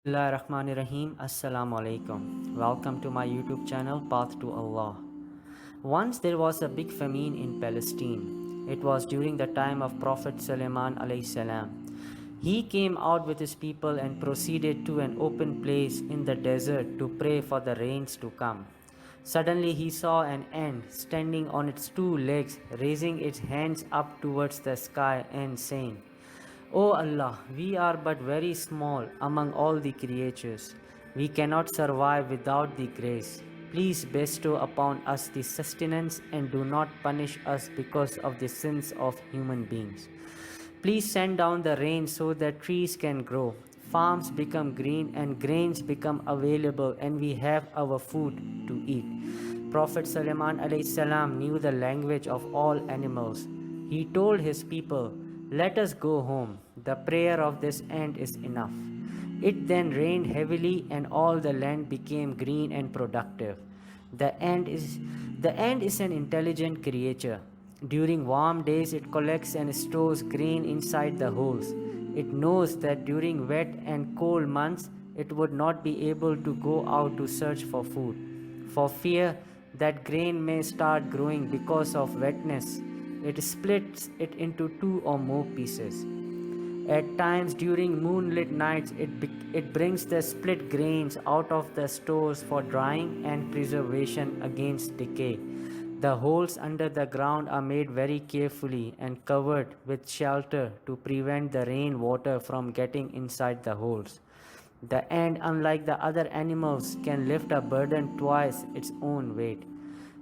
Bismillahirrahmanirrahim. Assalamu alaikum. Welcome to my YouTube channel Path to Allah. Once there was a big famine in Palestine. It was during the time of Prophet Sulaiman alayhi salam. He came out with his people and proceeded to an open place in the desert to pray for the rains to come. Suddenly he saw an ant standing on its two legs, raising its hands up towards the sky and saying, O Allah, we are but very small among all the creatures. We cannot survive without the grace. Please bestow upon us the sustenance and do not punish us because of the sins of human beings. Please send down the rain so that trees can grow, farms become green and grains become available and we have our food to eat. Prophet Sulaiman alayhi salam knew the language of all animals. He told his people, let us go home. The prayer of this ant is enough. It then rained heavily and all the land became green and productive. The ant is an intelligent creature. During warm days it collects and stores grain inside the holes. It knows that during wet and cold months it would not be able to go out to search for food. For fear that grain may start growing because of wetness, it splits it into two or more pieces. At times during moonlit nights, it brings the split grains out of the stores for drying and preservation against decay. The holes under the ground are made very carefully and covered with shelter to prevent the rain water from getting inside the holes. The ant, unlike the other animals, can lift a burden twice its own weight.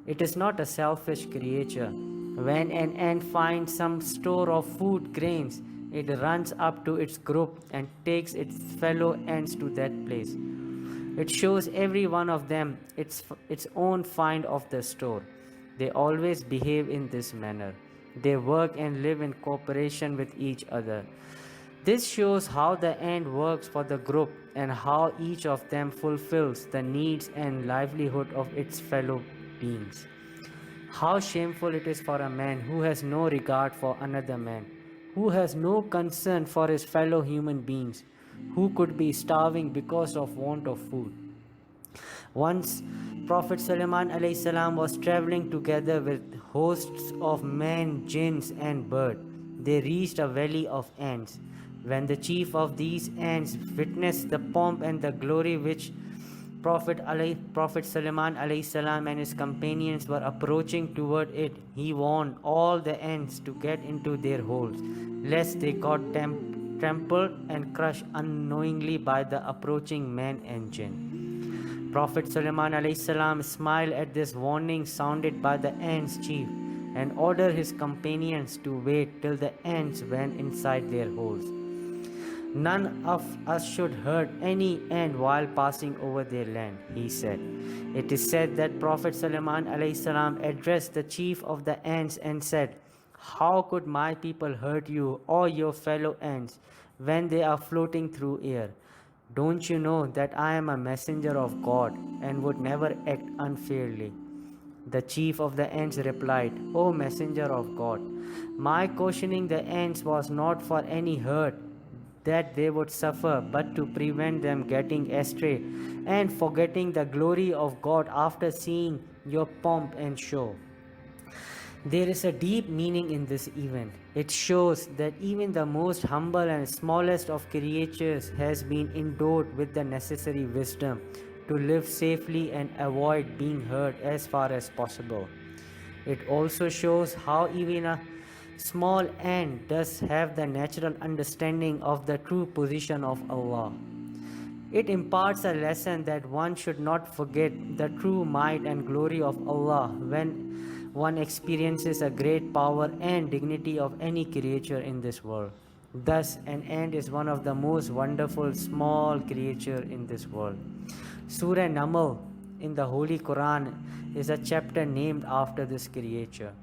It is not a selfish creature. When an ant finds some store of food grains, it runs up to its group and takes its fellow ants to that place. It shows every one of them its own find of the store. They always behave in this manner. They work and live in cooperation with each other. This shows how the ant works for the group and how each of them fulfills the needs and livelihood of its fellow beings. How shameful it is for a man who has no regard for another man, who has no concern for his fellow human beings, who could be starving because of want of food. Once Prophet Sulaiman alayhi salam was traveling together with hosts of men, jinns and birds. They reached a valley of ants. When the chief of these ants witnessed the pomp and the glory which Prophet Sulaiman alayhi salam and his companions were approaching toward it, he warned all the ants to get into their holes, lest they got trampled and crushed unknowingly by the approaching man and jinn. Prophet Sulaiman alayhi salam smiled at this warning sounded by the ants chief and ordered his companions to wait till the ants went inside their holes. None of us should hurt any ant while passing over their land, he said. It is said that Prophet Sulaiman alayhi salam addressed the chief of the ants and said, how could my people hurt you or your fellow ants when they are floating through air? Don't you know that I am a messenger of God and would never act unfairly? The chief of the ants replied, O messenger of God, my cautioning the ants was not for any hurt that they would suffer, but to prevent them getting astray and forgetting the glory of God after seeing your pomp and show. There is a deep meaning in this event. It shows that even the most humble and smallest of creatures has been endowed with the necessary wisdom to live safely and avoid being hurt as far as possible. It also shows how even a small ant does have the natural understanding of the true position of Allah. It imparts a lesson that one should not forget the true might and glory of Allah when one experiences a great power and dignity of any creature in this world. Thus, an ant is one of the most wonderful small creature in this world. Surah Naml in the Holy Quran is a chapter named after this creature.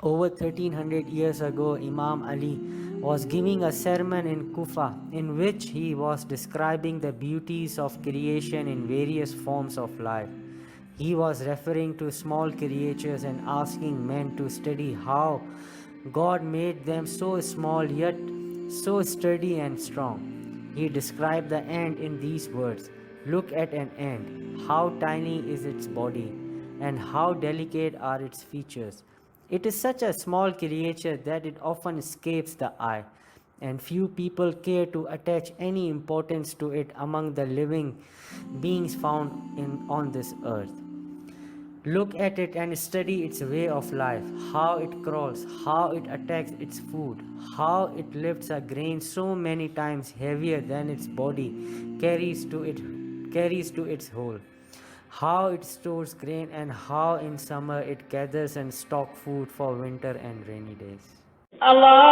Over 1300 years ago, Imam Ali was giving a sermon in Kufa in which he was describing the beauties of creation in various forms of life. He was referring to small creatures and asking men to study how God made them so small yet so sturdy and strong. He described the ant in these words: "Look at an ant. How tiny is its body, and how delicate are its features. It is such a small creature that it often escapes the eye, and few people care to attach any importance to it among the living beings found on this earth. Look at it and study its way of life, how it crawls, how it attacks its food, how it lifts a grain so many times heavier than its body carries to its hole, how it stores grain, and how in summer it gathers and stocks food for winter and rainy days." Allah